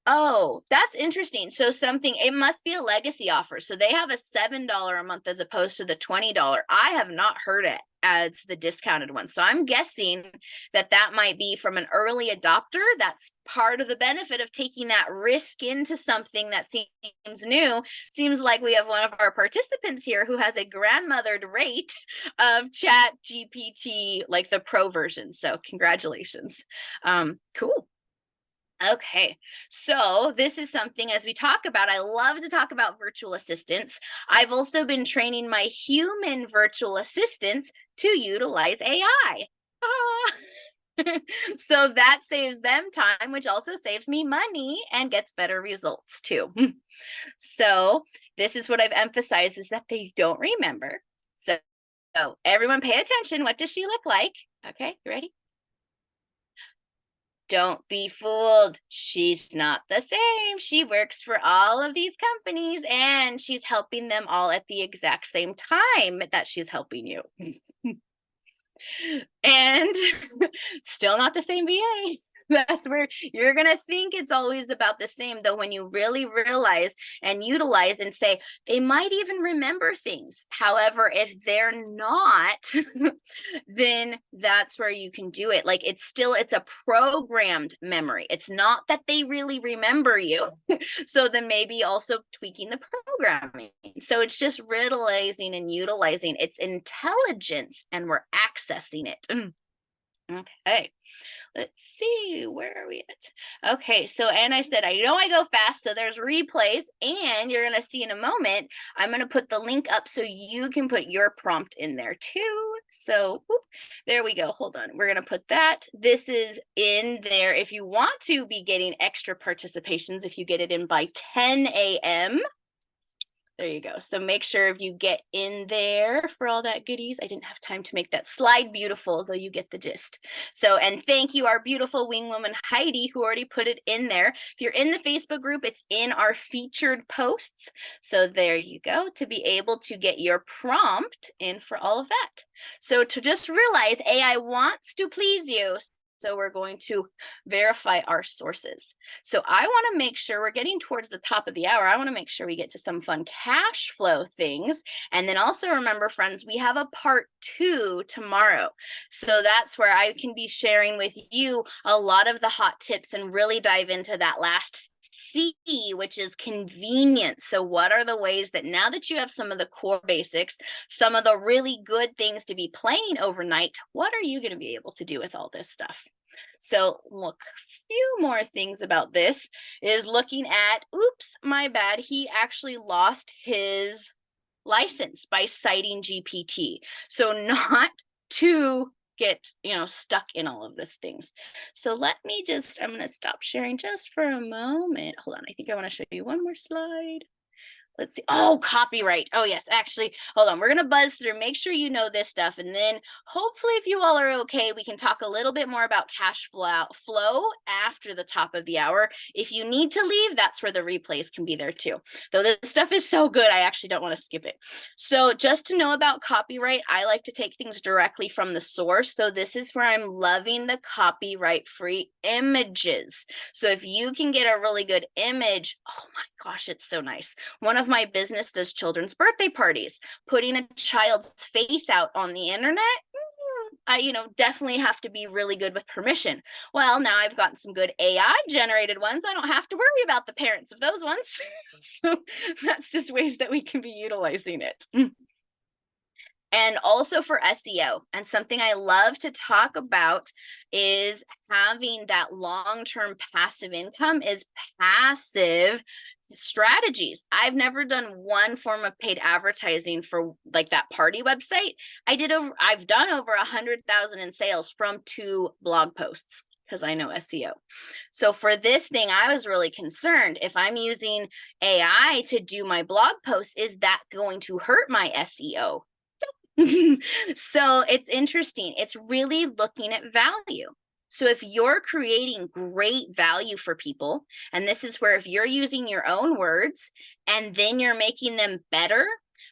A: Oh, that's interesting. So it must be a legacy offer. So they have a $7 a month as opposed to the $20. I have not heard as the discounted one. So I'm guessing that that might be from an early adopter. That's part of the benefit of taking that risk into something that seems new. Seems like we have one of our participants here who has a grandmothered rate of Chat GPT, like the pro version. So congratulations. Cool. Okay, so this is something as we talk about, I love to talk about virtual assistants. I've also been training my human virtual assistants to utilize AI. So that saves them time, which also saves me money and gets better results too. So this is what I've emphasized is that they don't remember. So everyone pay attention. What does she look like? Okay, you ready? Don't be fooled. She's not the same. She works for all of these companies and she's helping them all at the exact same time that she's helping you. And still not the same VA. That's where you're going to think it's always about the same, though, when you really realize and utilize and say, they might even remember things. However, if they're not, then that's where you can do it. Like it's a programmed memory. It's not that they really remember you. So then maybe also tweaking the programming. So it's just realizing and utilizing its intelligence and we're accessing it. Okay. Let's see, where are we at? Okay, so, and I said, I know I go fast, so there's replays, and you're going to see in a moment, I'm going to put the link up so you can put your prompt in there too. So, whoop, there we go. Hold on. We're going to put that. This is in there. If you want to be getting extra participations, if you get it in by 10 a.m., there you go. So make sure if you get in there for all that goodies. I didn't have time to make that slide beautiful, though you get the gist. So, and thank you, our beautiful wing woman, Heidi, who already put it in there. If you're in the Facebook group, it's in our featured posts. So there you go, to be able to get your prompt in for all of that. So to just realize AI wants to please you. So we're going to verify our sources. So I want to make sure we're getting towards the top of the hour. I want to make sure we get to some fun cash flow things. And then also remember, friends, we have a part 2 tomorrow. So that's where I can be sharing with you a lot of the hot tips and really dive into that last C, which is convenience. So what are the ways that now that you have some of the core basics, some of the really good things to be playing overnight, what are you going to be able to do with all this stuff? So look, a few more things about this is looking at, oops, my bad. He actually lost his license by citing GPT. So not to get, stuck in all of these things. So let me I'm going to stop sharing just for a moment. Hold on. I think I want to show you one more slide. Let's see. Oh, copyright. Oh, yes. Actually, hold on. We're going to buzz through. Make sure you know this stuff. And then hopefully, if you all are okay, we can talk a little bit more about cash flow after the top of the hour. If you need to leave, that's where the replays can be there too. Though this stuff is so good, I actually don't want to skip it. So just to know about copyright, I like to take things directly from the source. So this is where I'm loving the copyright-free images. So if you can get a really good image, oh my gosh, it's so nice. One of my business does children's birthday parties. Putting a child's face out on the internet, I, definitely have to be really good with permission. Well, now I've gotten some good AI generated ones. I don't have to worry about the parents of those ones. So that's just ways that we can be utilizing it. And also for SEO, and something I love to talk about is having that long-term passive income is passive strategies. I've never done one form of paid advertising for like that party website. I've done over 100,000 in sales from 2 blog posts because I know SEO. So for this thing, I was really concerned if I'm using AI to do my blog posts, is that going to hurt my SEO? So it's interesting. It's really looking at value. So if you're creating great value for people, and this is where if you're using your own words and then you're making them better,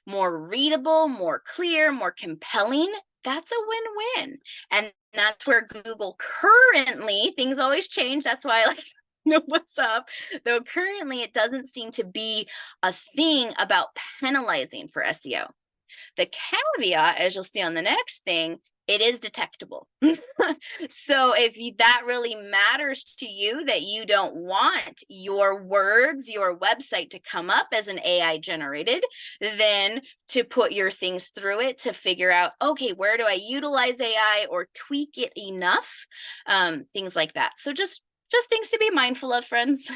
A: more readable, more clear, more compelling, that's a win-win. And that's where Google currently, things always change. That's why I like know what's up. Though currently it doesn't seem to be a thing about penalizing for SEO. The caveat, as you'll see on the next thing, it is detectable. So if that really matters to you, that you don't want your words, your website to come up as an AI generated, then to put your things through it to figure out, okay, where do I utilize AI or tweak it enough? Things like that. So just things to be mindful of, friends.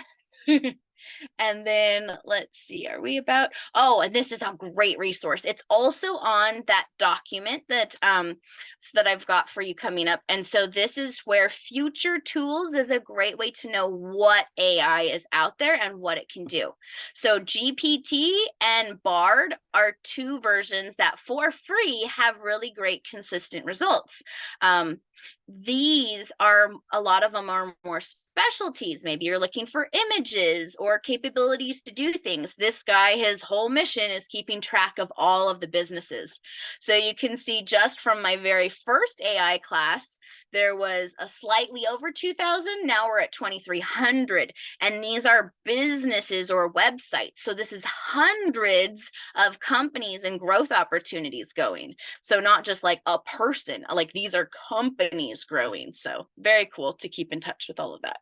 A: And then let's see, are we about, oh, and this is a great resource. It's also on that document that so that I've got for you coming up. And so this is where future tools is a great way to know what AI is out there and what it can do. So GPT and Bard are two versions that for free have really great consistent results. These are, a lot of them are more specialties. Maybe you're looking for images or capabilities to do things. This guy, his whole mission is keeping track of all of the businesses. So you can see just from my very first AI class, there was a slightly over 2,000. Now we're at 2,300. And these are businesses or websites. So this is hundreds of companies and growth opportunities going. So not just like a person, like these are companies growing. So very cool to keep in touch with all of that.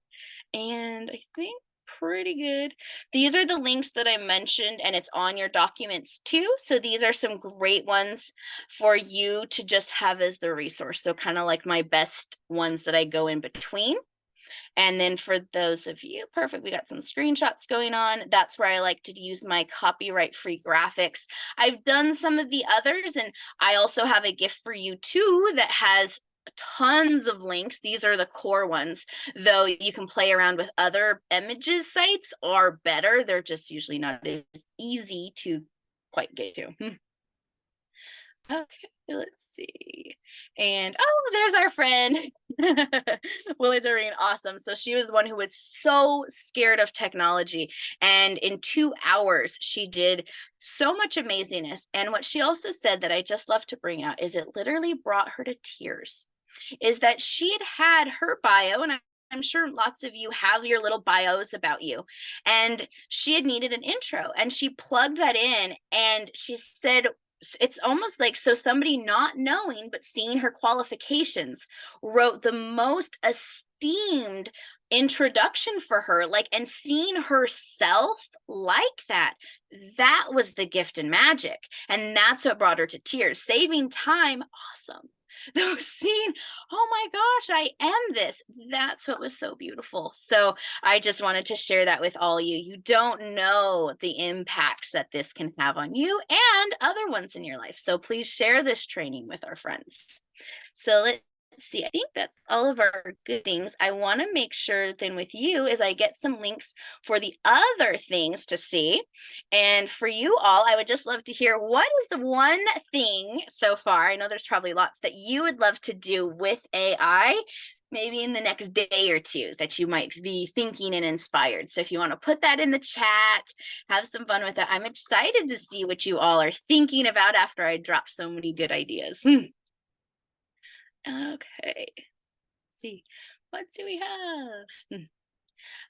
A: And I think pretty good. These are the links that I mentioned, and it's on your documents too. So these are some great ones for you to just have as the resource. So kind of like my best ones that I go in between. And then for those of you, perfect, we got some screenshots going on. That's where I like to use my copyright-free graphics. I've done some of the others, and I also have a gift for you too that has tons of links. These are the core ones, though you can play around with other images sites are better. They're just usually not as easy to quite get to. Okay, let's see. And oh, there's our friend. Willie Doreen, awesome. So she was the one who was so scared of technology. And in 2 hours, she did so much amazingness. And what she also said that I just love to bring out is it literally brought her to tears, is that she had her bio, and I'm sure lots of you have your little bios about you, and she had needed an intro, and she plugged that in, and she said, it's almost like, so somebody not knowing but seeing her qualifications wrote the most esteemed introduction for her, like, and seeing herself like that was the gift and magic, and that's what brought her to tears. Saving time, awesome. Though seeing, oh my gosh, I am this, that's what was so beautiful. So I just wanted to share that with all you. You don't know the impacts that this can have on you and other ones in your life. So please share this training with our friends. So let's see, I think that's all of our good things. I want to make sure then with you is I get some links for the other things to see. And for you all, I would just love to hear, what is the one thing so far, I know there's probably lots, that you would love to do with AI, maybe in the next day or two, that you might be thinking and inspired. So if you want to put that in the chat, have some fun with it. I'm excited to see what you all are thinking about after I drop so many good ideas. Okay, let's see, what do we have?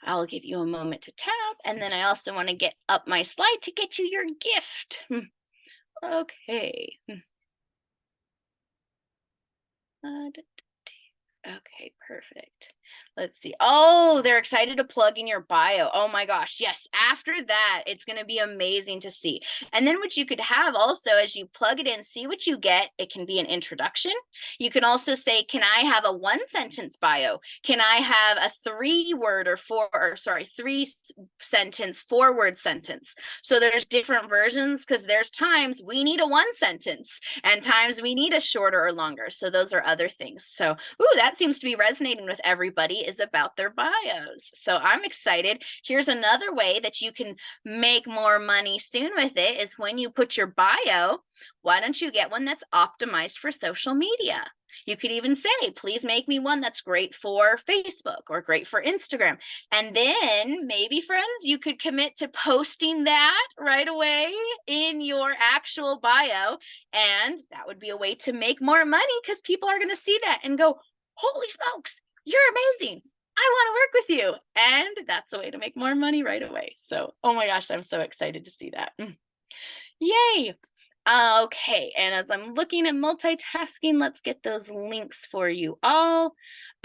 A: I'll give you a moment to tap, and then I also want to get up my slide to get you your gift. Okay. Okay, perfect. Let's see. Oh, they're excited to plug in your bio. Oh my gosh. Yes. After that, it's going to be amazing to see. And then what you could have also, as you plug it in, see what you get. It can be an introduction. You can also say, can I have a 1-sentence bio? Can I have a 3-word or 3-sentence, 4-word sentence? So there's different versions, because there's times we need a 1-sentence and times we need a shorter or longer. So those are other things. So, ooh, that seems to be resonating with everybody, is about their bios. So I'm excited. Here's another way that you can make more money soon with it, is when you put your bio, why don't you get one that's optimized for social media? You could even say, please make me one that's great for Facebook or great for Instagram. And then maybe, friends, you could commit to posting that right away in your actual bio. And that would be a way to make more money, because people are going to see that and go, holy smokes, you're amazing. I want to work with you. And that's a way to make more money right away. So, oh my gosh, I'm so excited to see that. Yay. Okay, and as I'm looking at multitasking, let's get those links for you all.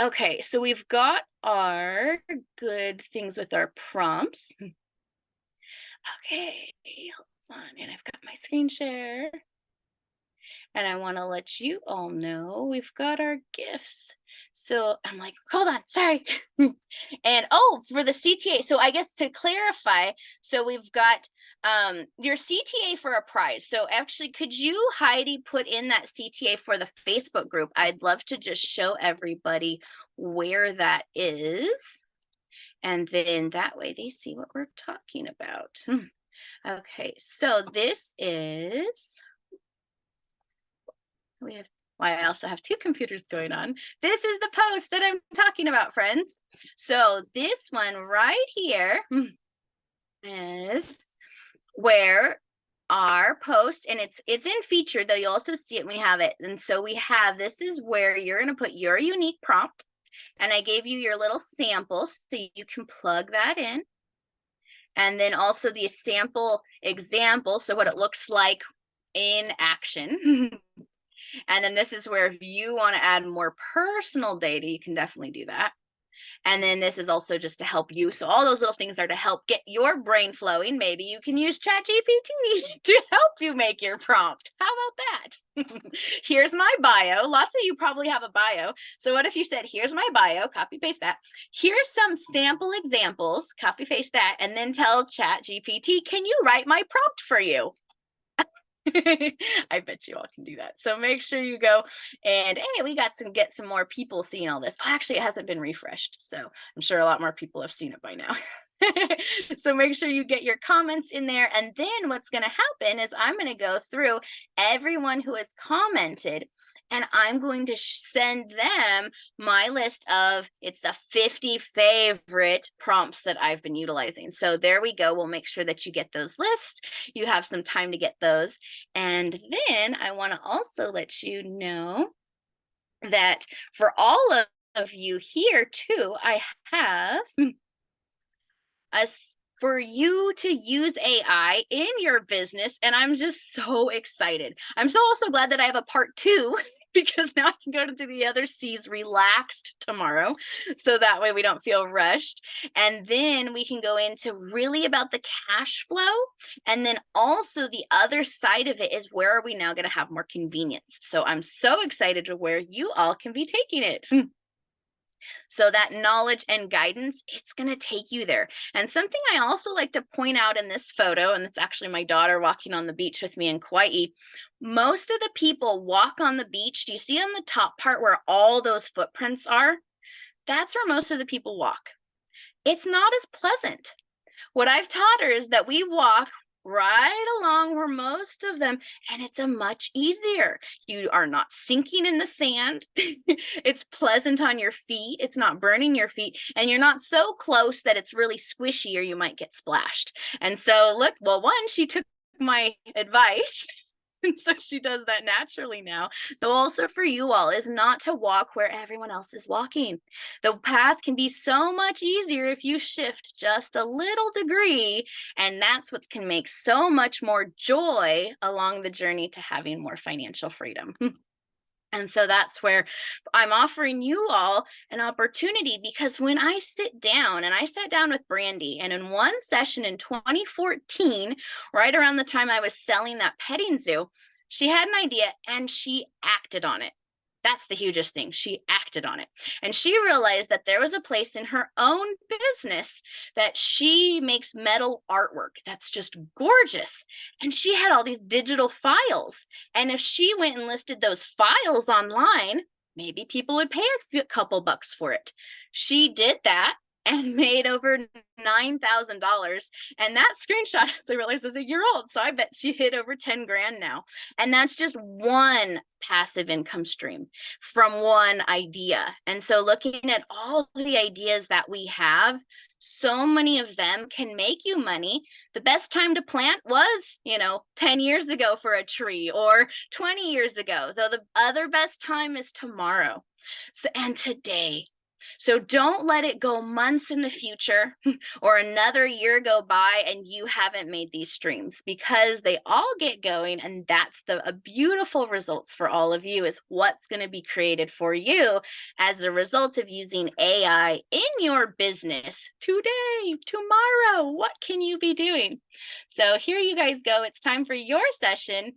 A: Okay, so we've got our good things with our prompts. Okay, hold on, and I've got my screen share. And I want to let you all know we've got our gifts. So I'm like, hold on, sorry. And oh, for the CTA. So I guess to clarify, so we've got your CTA for a prize. So actually, could you, Heidi, put in that CTA for the Facebook group? I'd love to just show everybody where that is. And then that way they see what we're talking about. Okay, so this is, we have, well, I also have two computers going on. This is the post that I'm talking about, friends. So this one right here is where our post, and it's in featured, though you'll also see it when we have it. And so we have, this is where you're going to put your unique prompt. And I gave you your little sample so you can plug that in. And then also the sample example, so what it looks like in action. And then this is where if you want to add more personal data, you can definitely do that. And then this is also just to help you. So all those little things are to help get your brain flowing. Maybe you can use ChatGPT to help you make your prompt. How about that? Here's my bio. Lots of you probably have a bio. So what if you said, here's my bio, copy paste that. Here's some sample examples, copy paste that, and then tell ChatGPT, can you write my prompt for you? I bet you all can do that. So make sure you go and hey, we got get some more people seeing all this. Oh, actually, it hasn't been refreshed, so I'm sure a lot more people have seen it by now. So make sure you get your comments in there. And then what's going to happen is I'm going to go through everyone who has commented, and I'm going to send them my list of, it's the 50 favorite prompts that I've been utilizing. So there we go. We'll make sure that you get those lists. You have some time to get those. And then I want to also let you know that for all of you here too, I have for you to use AI in your business. And I'm just so excited. I'm so also glad that I have a part 2 because now I can go to the other C's relaxed tomorrow. So that way we don't feel rushed. And then we can go into really about the cash flow. And then also the other side of it is, where are we now going to have more convenience? So I'm so excited to where you all can be taking it. So that knowledge and guidance, it's going to take you there. And something I also like to point out in this photo, and it's actually my daughter walking on the beach with me in Kauai, most of the people walk on the beach. Do you see on the top part where all those footprints are? That's where most of the people walk. It's not as pleasant. What I've taught her is that we walk right along where most of them, and it's a much easier. You are not sinking in the sand. It's pleasant on your feet. It's not burning your feet, and you're not so close that it's really squishy or you might get splashed. And so look, well, one, she took my advice. And so she does that naturally now. Though also for you all is not to walk where everyone else is walking. The path can be so much easier if you shift just a little degree. And that's what can make so much more joy along the journey to having more financial freedom. And so that's where I'm offering you all an opportunity, because when I sit down, and I sat down with Brandy, and in one session in 2014, right around the time I was selling that petting zoo, she had an idea and she acted on it. That's the hugest thing. She acted on it. And she realized that there was a place in her own business that she makes metal artwork that's just gorgeous. And she had all these digital files. And if she went and listed those files online, maybe people would pay a couple bucks for it. She did that and made over $9,000. And that screenshot, as I realized, is a year old. So I bet she hit over 10 grand now. And that's just one passive income stream from one idea. And so looking at all the ideas that we have, so many of them can make you money. The best time to plant was, 10 years ago for a tree, or 20 years ago, though the other best time is tomorrow. So, and today, So don't let it go months in the future or another year go by and you haven't made these streams, because they all get going, and that's the beautiful results for all of you, is what's going to be created for you as a result of using AI in your business today, tomorrow. What can you be doing? So here you guys go. It's time for your session.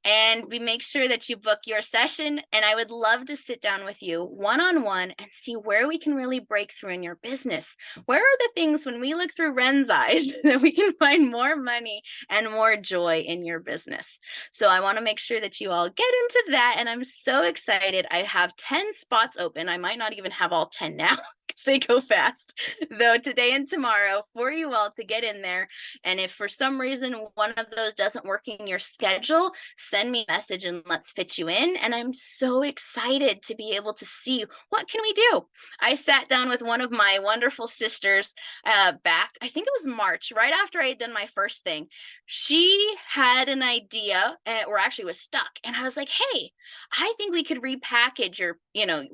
A: And we make sure that you book your session. And I would love to sit down with you one-on-one and see where we can really break through in your business. Where are the things, when we look through Ren's eyes, that we can find more money and more joy in your business? So I want to make sure that you all get into that. And I'm so excited. I have 10 spots open. I might not even have all 10 now, because they go fast, though, today and tomorrow, for you all to get in there. And if for some reason one of those doesn't work in your schedule, send me a message and let's fit you in. And I'm so excited to be able to see, what can we do? I sat down with one of my wonderful sisters back, I think it was March, right after I had done my first thing. She had an idea, or actually was stuck. And I was like, hey, I think we could repackage your,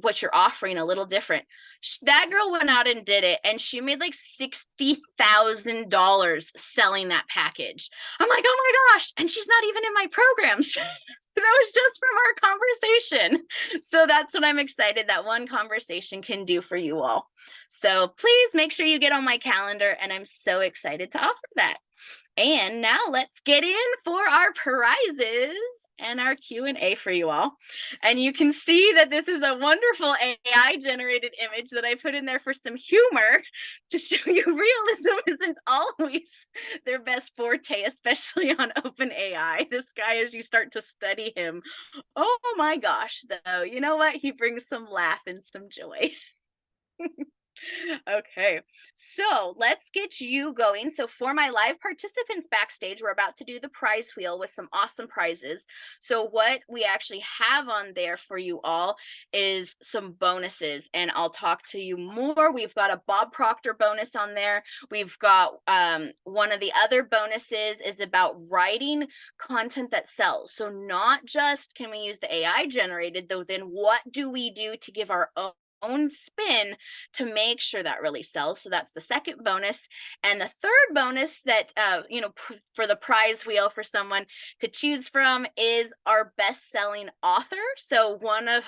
A: what you're offering a little different. That girl went out and did it, and she made like $60,000 selling that package. I'm like, oh my gosh, and she's not even in my programs. That was just from our conversation. So that's what I'm excited that one conversation can do for you all. So please make sure you get on my calendar, and I'm so excited to offer that. And now let's get in for our prizes and our Q&A for you all. And you can see that this is a wonderful AI generated image that I put in there for some humor, to show you realism isn't always their best forte, especially on OpenAI. This guy, as you start to study him, oh my gosh, though, you know what? He brings some laugh and some joy. Okay, so let's get you going. So for my live participants backstage, we're about to do the prize wheel with some awesome prizes. So what we actually have on there for you all is some bonuses, and I'll talk to you more. We've got a Bob Proctor bonus on there. We've got one of the other bonuses is about writing content that sells. So not just can we use the AI generated, though, then what do we do to give our own spin to make sure that really sells? So that's the second bonus. And the third bonus that for the prize wheel for someone to choose from is our best-selling author. So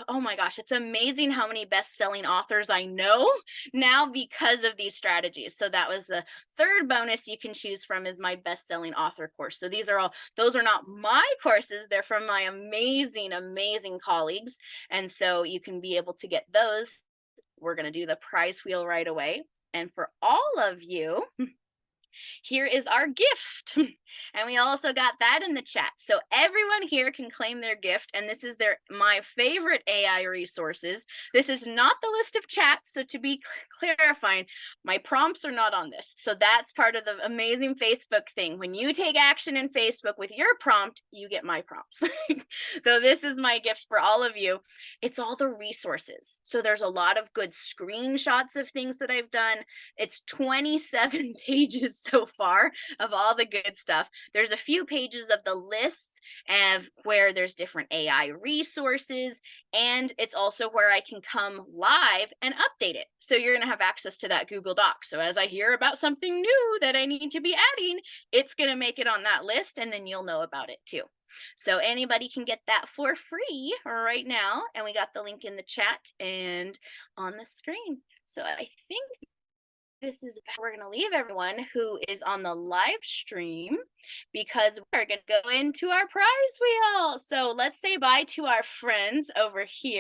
A: oh my gosh, it's amazing how many best-selling authors I know now because of these strategies. So that was the third bonus you can choose from, is my best-selling author course. So those are not my courses, they're from my amazing colleagues, and so you can be able to get those. We're going to do the prize wheel right away. And for all of you, here is our gift. And we also got that in the chat. So everyone here can claim their gift. And this is my favorite AI resources. This is not the list of chats. So to be clarifying, my prompts are not on this. So that's part of the amazing Facebook thing. When you take action in Facebook with your prompt, you get my prompts. Though this is my gift for all of you. It's all the resources. So there's a lot of good screenshots of things that I've done. It's 27 pages so far of all the good stuff. There's a few pages of the lists of where there's different AI resources, and it's also where I can come live and update it. So you're going to have access to that Google Doc. So as I hear about something new that I need to be adding, it's going to make it on that list, and then you'll know about it too. So anybody can get that for free right now, and we got the link in the chat and on the screen. So I think this is where we're going to leave everyone who is on the live stream, because we're going to go into our prize wheel. So let's say bye to our friends over here.